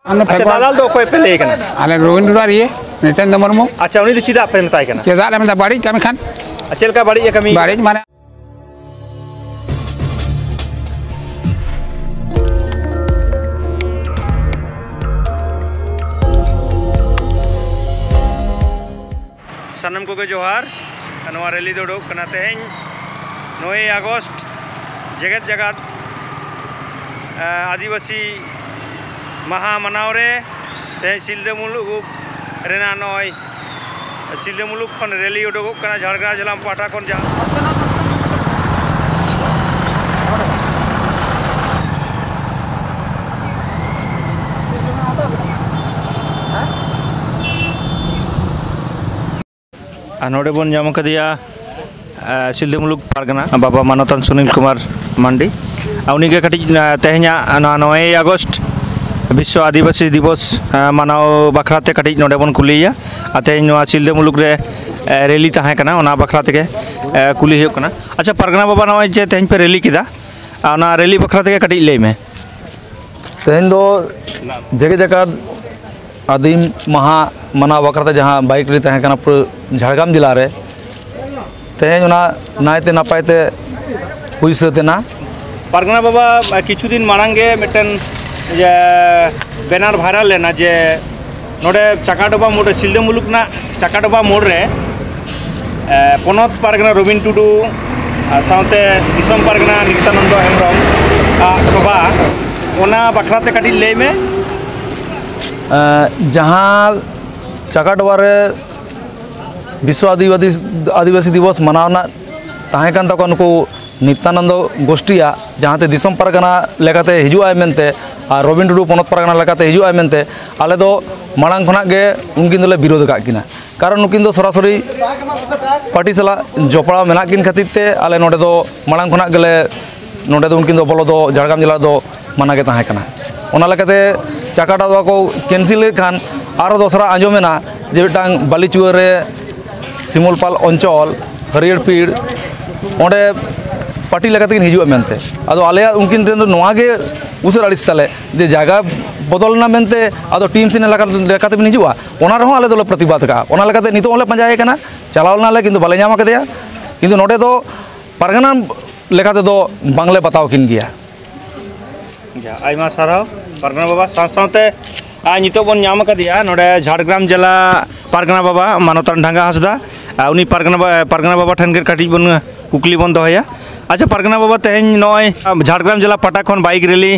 अच्छा दादाल दो कोई पे ले कना आले रोविन टुडू ये नितिन मुर्मू अच्छा उनी दो चिदा पे मताय कना चेदा ले मता बाड़ी कमी खान चेलका बाड़ी ये कमी बाड़ी माने सनम को जोहार नवा रैली दो उडोक कना तेहें 9 अगस्त जगत जगत आदिवासी महा मनाव रे तेहें सिलदा मुलुक रेना नय सिलदा मुलुक खन रैली उडोक कना झारग्राम जिला पाटा खन जा नोडे बन जाम कदिया सिलदा मुलुक पारगना बाबा मानतन सुनील कुमार मांडी उनी के कटी तेहें 9 अगस्त विश्व आदिवासी दिवस मानाव बखराते कटी नोडे बन कुलिया तेहें सिलदा मुलुक रे रैली तहां कना ओना बखराते के कुली हुयो कना अच्छा पारगना बाबा नय जे तेहें पे रैली किदा ओना रैली बखराते के कटी लई में तेहें दो जगह जगह आदिम महा मनाव बखराते जहाँ बाइक रे तहां कना पूरा झारग्राम जिला रे तेहें ओना नायते नापायते हुई सतेना पारगना बाबा किछु दिन मांगे मिटन जे बैनर भाइरल लेना जे नोडे चाकाडोबा मोड़ सिलदा मुलुक ना चाकाडोबा मोड़ रे पोनत पारगना रविन टुडू साउते दिसम पारगना नित्यानंद हेम्ब्रम सभा ओना बखराते कटी ले में जहाँ चाकाडोबा रे विश्व आदिवासी दिवस मनावना तहां कान तक उनको नित्यानंद गोष्ठिया जहाँते दिसम पारगना लेकाते हिजुआ मेनते और रविन टुडू पोनत पारगना लेकाते हिजुआ मेनते आले दो मांग खना गे उनकिन दोले विरोध का किना कारण उनकिन दो सरासरी पार्टी सला जपड़ा मेना किन खातिर ते आले नोडे दो मांग खना गेले नोडे दो उनकिन दो बोलो दो झारग्राम जिला दो माना गे तहां कना ओना लेकाते चाकाडोबा को कैंसिल खान आरो दोसरा आंजोमेना जे मिटांग बालीचुआ रे सिमुलपाल अंचल हरियर पीड़ ओंडे पार्टी लेकाते हिजुआ मेनते आदो आले उनकिन नोआ गे उसर अड़िस ताले जे जगह बदलना मेनते आदो टीम सिने लेकाते बिन हिजुआ ओना रहो आले दोले प्रतिबाद का ओना लेकाते नितो ले पंजाए कना चलावलनाले किंतु बाले नाम कदेया किंतु नोडे दो पारगना लेकाते दो बांगले बताओ किन गिया आयमा साराव पारगना बाबा साथ-साथते नितो बन नाम कदिया नोडे झारग्राम जिला पारगना बाबा मानतन ढांगा हंसदा उनी पारगना बाबा ठन के कटी बन कुकली बन दोहया अच्छा पारगना बाबा तेहें नय झारग्राम जिला पाटा खन बाइक रैली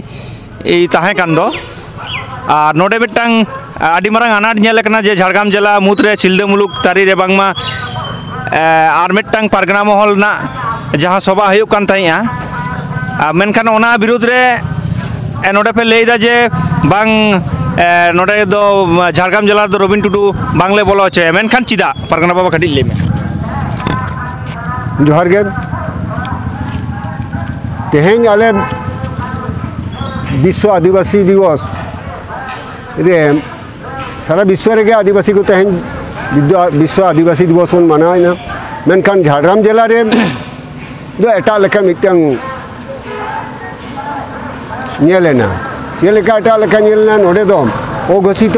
तहां कान दो और नोडे मिटांग आदि मारंग अनाट नेल कना जे झारग्राम जिला मुद्रे सिलदा मुलुक तारी रे बांगमा आर मिटांग पारगना महल ना जहाँ सभा हुयो कान ताइया मेनखान ओना विरोध रे नोडे पे लेदा जे बांग नोडे दो झारग्राम जिला दो रविन टुडू बांगले बोलो चे मेनखान चिदा पारगना बाबा कटी ले में जोहार गे तेहें आले विश्व आदिवासी दिवस रे सारा विश्व रे आदिवासी को तेहें विश्व आदिवासी दिवस बन मनावना मेनखान झारग्राम जिला रे दो एटा लेका मिटन नेलेना चेलेका एटा लेका नेलना नोडे दो अघोषित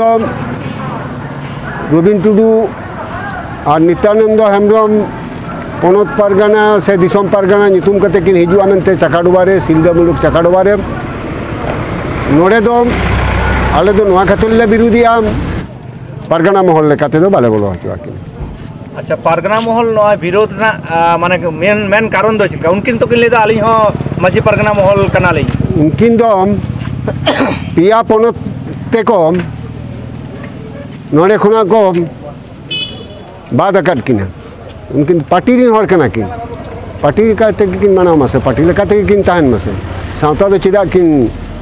रविन टुडू और नित्यानंद हेम्ब्रम पोनत पारगना से दिसम पारगना नितुम कते किन हिजुआ मेनते चाकाडोबा रे सिलदा मुलुक चाकाडोबा रे नोडे दो आले दो नोआ खातिर ले विरोधिया पारगना महल लेकाते दो बाले बोलो हचुआ किन अच्छा पारगना महल नोआ विरोध ना माने मेन कारण दो चिका उनकिन तो किन लेदा आली हो माजी पारगना महल कना लई उनकिन दो पिया पोनत ते को नोडे खुना को बाद अकट किना उनकिन पार्टी रिन हर कना किन पार्टी काते किन मानाव मासे पार्टी लेकाते किन ताहन मासे सावता दो चिदा किन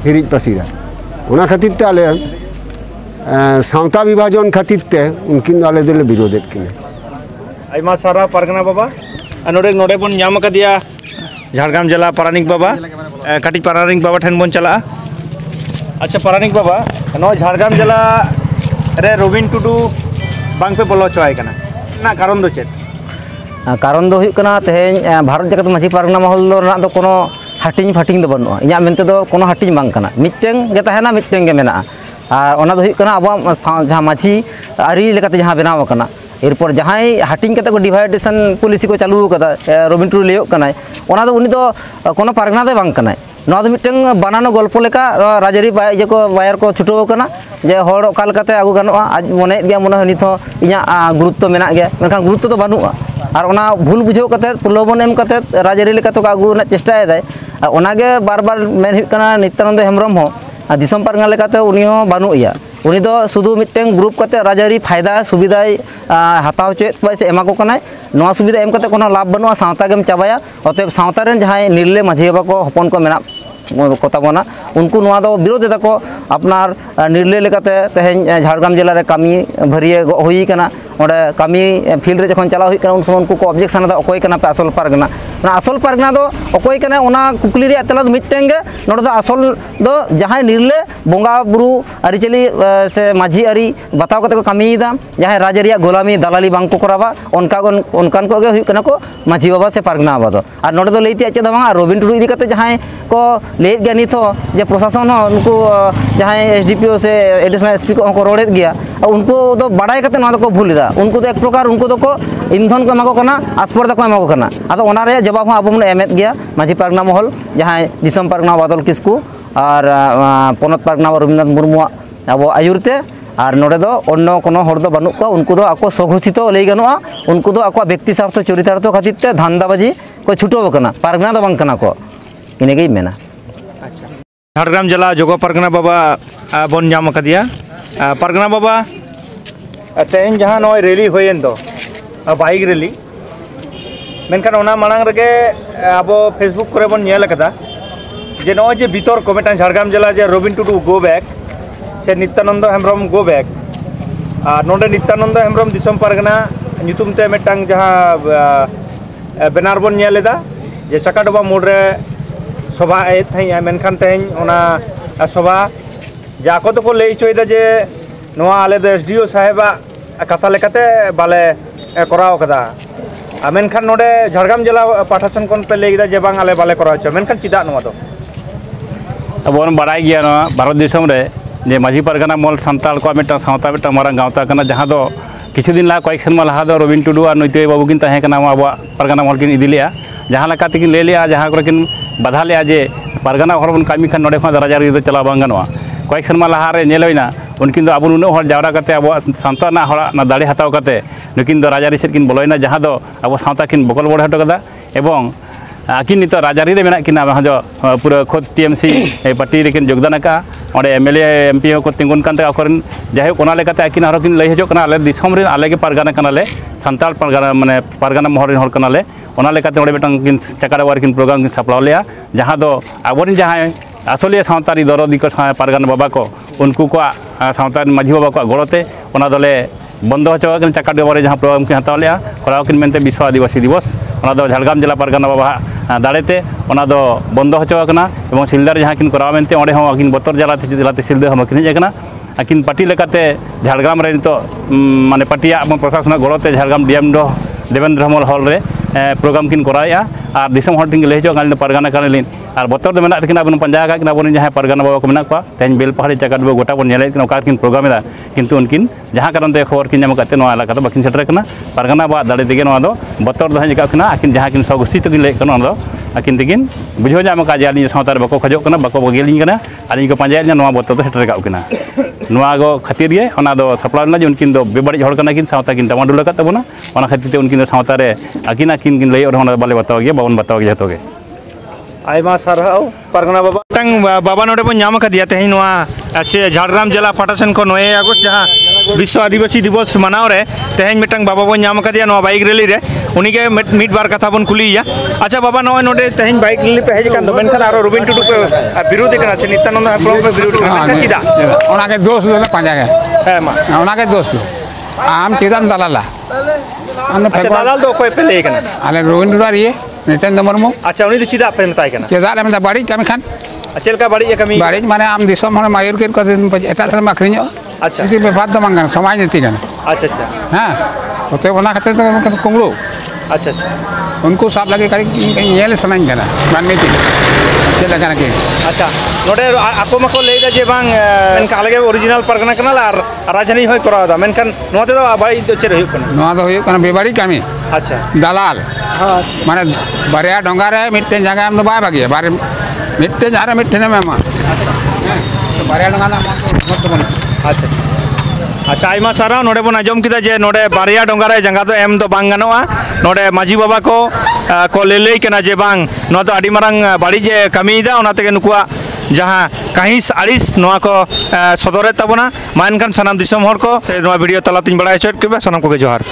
हिरिज पसीरा ओना खातिर ते आले सावता विभाजन खातिर ते उनकिन आले दोले विरोधेत किन आयमा सारा पारगना बाबा नोडे बन नाम कदिया झारग्राम जिला पारानिक बाबा कटी पारानिक बाबा ठन बन चला अच्छा पारानिक बाबा नो झारग्राम जिला रे रविन टुडू बांग पे बोलो चोय कना ना कारण दो चेत कारण दो हुयुग कना तेहें भारत जगत माझी पारगना महल दो कोनो हाटिंग फाटिंग दो बनुआ इᱧᱟᱹᱜ ᱢᱮᱱᱛᱮ ᱫᱚ कोनो हाटिंग बांग कना मिट्टेंग गे तहना मिट्टेंग गे मेना और ओना दो हुयुग कना अब जहाँ माझी आरी लेकाते जहाँ बनाव कना एरपर जहाँ हाटिंग कते को डिवाइडेशन पॉलिसी को चालू कदा रवीन टुडू लेयोग कनाय ओना दो उनी दो कोनो पारगना दो बांग कनाय नवा दो मिटeng बानानो गल्प लेका राजारी इजे को बायर को छुटो कना जे हर ओका लेकाते आगु गानोआ आज मने गया मने नित इया गुरुत्व मेना गया मेनखान गुरुत्व तो बानुआ और ओना भूल बुझाव कते प्रलोभन एम कते राजारी लेकाते को आगु ना चेष्टा एदाय ओनागे बार बार मेन हुयुग कना नित्यानंद हेम्ब्रम हो दिसम पारगना लेकाते उनी हो बानुइया उनी दो शुधु मिटeng ग्रुप कते राजारी फायदा सुविधाय हाताव चेत पाय से एमा को कनाय नवा सुविधा एम कते कोनो लाभ बानुआ सावता गेम चाबाया अतएव सावता रेन जहां निर्ले माझी बाबा को हपन को मेना कोता बना उनको नवा दो विरोध एदा को अपनार निर्ले लेकाते तेहेन झारग्राम जिला रे कामी भरिए होई कना ओडे कामी फील्ड रे जखन चला होई कना उन समय उनको को ऑब्जेक्शन दा अकोय कना पे असल पारगना असल पारगना दो अकोय कना ओना कुकली रे तेला दो मिटeng गे नोड दो असल दो जहां निर्ले बोंगा बुरु अरिचली से माझी अरी बताव कते को कामी दा जहां राजरिया गोलामी दलाली बांग को करावा उनकान को गे हुई कना को माझी बाबा से पारगना बादो और नोड दो लेती आचे दो रवीन टुडू इदी कते जहां को ले गया नित जे प्रशासन उनको जहां एसडीपीओ से एडिशनल एसपी को रोड़े गया उनको दो बड़ाई कते ना को भूल दा उनको तो एक प्रकार उनको तो को ईंधन को एमा को कना आस्पर्धा को एमा को कना आदो ओना रे जवाब अब मन एमेत गया माझी पारगना महल जहां दिसम पारगना बादल किस्कू और पनत पारगना रवीन्द्रनाथ मुर्मू अब आयुरते और नोडे दो अन्य कोनो हर दो बानुक को उनको दो आको सघोषित लई गनोआ उनको दो आको व्यक्ति स्वार्थ चरितार्थ खातिर ते धांदाबाजी को छुटो कना पारगना दो बांग कना को इनेगे मेना झारग्राम जिला जोगो पारगना बाबा बन नाम कदिया पारगना बाबा तेहन जहाँ नॉय रैली होयन दो बाइक रैली मेनखान ओना मांग रगे अब फेसबुक करे बन नेल कदा जे नॉय जे भीतर को मिटान झारग्राम जिला जे रवीन टुडू गो बैक से नित्यानंद हेम्ब्रम गो बैक और नोडे नित्यानंद हेम्ब्रम दिसम पारगना ᱧᱩᱛᱩᱢ ᱛᱮ ᱢᱤᱫᱴᱟᱝ ᱡᱟᱦᱟᱸ ᱵᱮᱱᱟᱨ ᱵᱚᱱ ᱧᱮᱞ ᱮᱫᱟ ᱡᱮ ᱪᱟᱠᱟᱰᱚᱵᱟ ᱢᱳᱲ ᱨᱮ ᱥᱚᱵᱷᱟ ᱮᱫ ᱛᱟᱦᱮᱸᱜᱼᱟ ᱢᱮᱱᱠᱷᱟन ᱛᱮᱦᱮᱧ ᱚᱱᱟ ᱥᱚᱵᱷᱟ ᱡᱮ ᱟᱠᱚ ᱫᱚᱠᱚ ᱞᱟᱹᱭ ᱦᱚᱪᱚᱭᱮᱫᱟ ᱡᱮ ᱱᱚᱣᱟ ᱟᱞᱮ ᱫᱚ ᱮᱥᱰᱤᱳ ᱥᱟᱦᱮᱵᱟᱜ ᱠᱟᱛᱷᱟ ᱞᱮᱠᱟᱛᱮ ᱵᱟᱞᱮ ᱠᱚᱨᱟᱣ ᱠᱟᱫᱟ ᱢᱮᱱᱠᱷᱟन ᱱᱚᱰᱮ ᱡᱷᱟᱲᱜᱨᱟᱢ ᱡᱮᱞᱟ ᱯᱟᱦᱴᱟ ᱥᱮᱱ ᱠᱷᱚᱱ ᱯᱮ ᱞᱟᱹᱭ ᱠᱮᱫᱟ ᱡᱮ ᱵᱟᱝ ᱟᱞᱮ ᱵᱟᱞᱮ ᱠᱚᱨᱟᱣ ᱦᱚᱪᱚ ᱢᱮᱱᱠᱷᱟन ᱪᱮᱫᱟᱜ ᱱᱚᱣᱟ ᱫᱚ ᱟᱵᱚ ᱵᱚᱱ ᱵᱟᱲᱟᱭ ᱜᱮᱭᱟ ᱱᱚᱣᱟ ᱵᱷᱟᱨᱚᱛ ᱫᱤᱥᱚᱢ ᱨᱮ ᱡᱮ ᱢᱟᱹᱡᱷᱤ ᱯᱟᱨᱜᱟᱱᱟ ᱢᱚᱦᱚᱞ ᱥᱟᱱᱛᱟᱲ ᱠᱚᱣᱟᱜ ᱢᱤᱫᱴᱟᱝ ᱥᱟᱶᱛᱟ ᱢᱤᱫᱴᱟᱝ ᱢᱟᱨᱟᱝ ᱜᱟᱶᱛᱟ ᱠᱟᱱᱟ ᱡᱟᱦᱟᱸ ᱫᱚ किछु दिन ला कয়েक सेरमा लहा दो रवीन टुडू और नैतय बाबू किन तहे कना अब पारगाना महल किन इदी लेया जहाँ लेका तकिन ले लिया जहाँ करे किन बाधा लिया जे पारगाना हर बन कामी खान नोडे खन राजारी दो चला बांग गनवा कয়েक सेरमा लहा रे नेलइना उनकिन दो अब उन हर जावरा करते अब सान्ता ना हरा ना दाड़ी हताव करते नुकिन दो राजारी सेट किन बोलइना जहाँ दो अब सान्ता किन बकल बड़ हटो कदा एवं आकिन नित राजारी रे मेना किन जो पूरा खुद टीएमसी पार्टी रे किन योगदान का और एमएलए एमपी को तिंगुन कानते अकरन जायक ओना लेकाते आकिन हर किन लई हजो कना आले दिसम रे आले के पारगाना कनाले संताल पारगाना माने पारगाना महर रे हर कनाले ओना लेकाते ओडे बेटन किन चकाडवार किन प्रोग्राम किन सप्लाव लेया जहां दो आबोरिन जहां असलिया सावतारी दरदी को पारगाना बाबा को उनको को सावतारी माझी बाबा को गड़ते ओना दले बंद हचो चकाडवारे जहां प्रोग्राम किन हताव लेया कराव किन मेनते विश्व आदिवासी दिवस ओना दो झारग्राम जिला पारगाना बाबा दाड़ेते ओना दो बंद हचो कना एवं सिलदार जहां किन कराव मेनते ओडे हो किन बतर जलाते जिलाते सिलदार हम किन हेज कना आकिन पार्टी लेकाते झारग्राम रे नितो माने पार्टिया प्रशासन गड़ते झारग्राम डीएम दो देवेंद्र मल हॉल रे प्रोग्राम किन कराया और दिसम हॉल टिंग ले हजो गालिन पारगाना कालिन और बतर दो मेना किन अपन पंजा का किन अपन जहां पारगाना बाबा को मेना को तेन बेल पहाड़ी चकाडबो गोटा बन नेले किन ओका किन प्रोग्राम एदा किंतु उनकिन जहां कारण ते खबर किन नाम करते नो इलाका तो बाकिन सेटर कना पारगाना बा दाड़े तेगे नो दो बतर दो हजका कना आकिन जहां किन सगुसी तो किन ले कना दो आकिन तेगिन बुझो जाम का जाली सावतार बको खजो कना बको बगेलिन कना आलिन को पंजा नो बतर तो सेटर का कना नोआ गो खातिर गे ओना दो सप्लाव ना जे उनकिन दो बेबाड़ी हड़ कना किन सावता किन टमाडुल का तबना ओना खातिर ते उनकिन सावता रे आकिन किन लई और होना बाले बताओ गे बावन बताओ गे जतो गे आयमा सारहाव पारगाना बाबा तंग बाबा नोडे बन नाम कदिया तेही नोआ से झारग्राम जिला पाटासन को 9 अगस्त जहां विश्व आदिवासी दिवस मनाव रे तेहेन मिटंग बाबा बन नाम कदिया नोआ बाइक रैली रे उनीके मिट बार कथा बन कुलिया अच्छा बाबा नोए नोडे तेहेन बाइक रैली पे हेज कान दो मेनखान आरो रवीन टुडू पे विरोधी कना छे नित्यानंद हेम्ब्रम पे विरोधी कना किदा ओना के दोस्त दो पांजा के हे मा ओना के दोस्त आम चेदन दलाला अन अच्छा दादाल दो कोई पे ले कना आले रवीन टुडू आरिए नित्यानंद मुर्मू अच्छा उनी चिदा पे मताय कना चेदा ले बाड़ी कामी खान चलका बाड़ी कमी बाड़ी माने आम दिसम हन मायूर के एटा धर्म आखरिño अच्छा इति बेफार द मंगन समाज नीति कना अच्छा अच्छा हां ओते ओना खाते तो कुंगलू अच्छा अच्छा उनको साफ लगे करी येले सनाइन कना रणनीति चेदा कना के अच्छा नोडे आको माको लेदा जे बांग मेनका अलगे ओरिजिनल परगना कना आर राजधानी होय करादा मेनखान नोते दो बाई तो चेर हुई कना नोआ दो हुयुग कना बेबाड़ी कमी अच्छा दलाल माने बारिया डोंगा रे मिट्टे जगह हम तो बाय बागी बारे मिट्टे जा रे मिट्टे ने में मा तो बारिया डोंगा ना मत बन अच्छा अच्छा आइमा सारा नोडे बन आजम किदा जे नोडे बारिया डोंगा रे जंगा तो एम तो बांग गनोआ नोडे माजी बाबा को लेले कना जे बांग नो तो आडी मारंग बाड़ी जे कमीदा ओना तेगे नुकुआ जहाँ काहिस आड़िस नोआ को सदरे तबना मानखान सनाम दिसम हर को से नोआ वीडियो तलातिन बड़ाय चोट के सनाम को जोहार।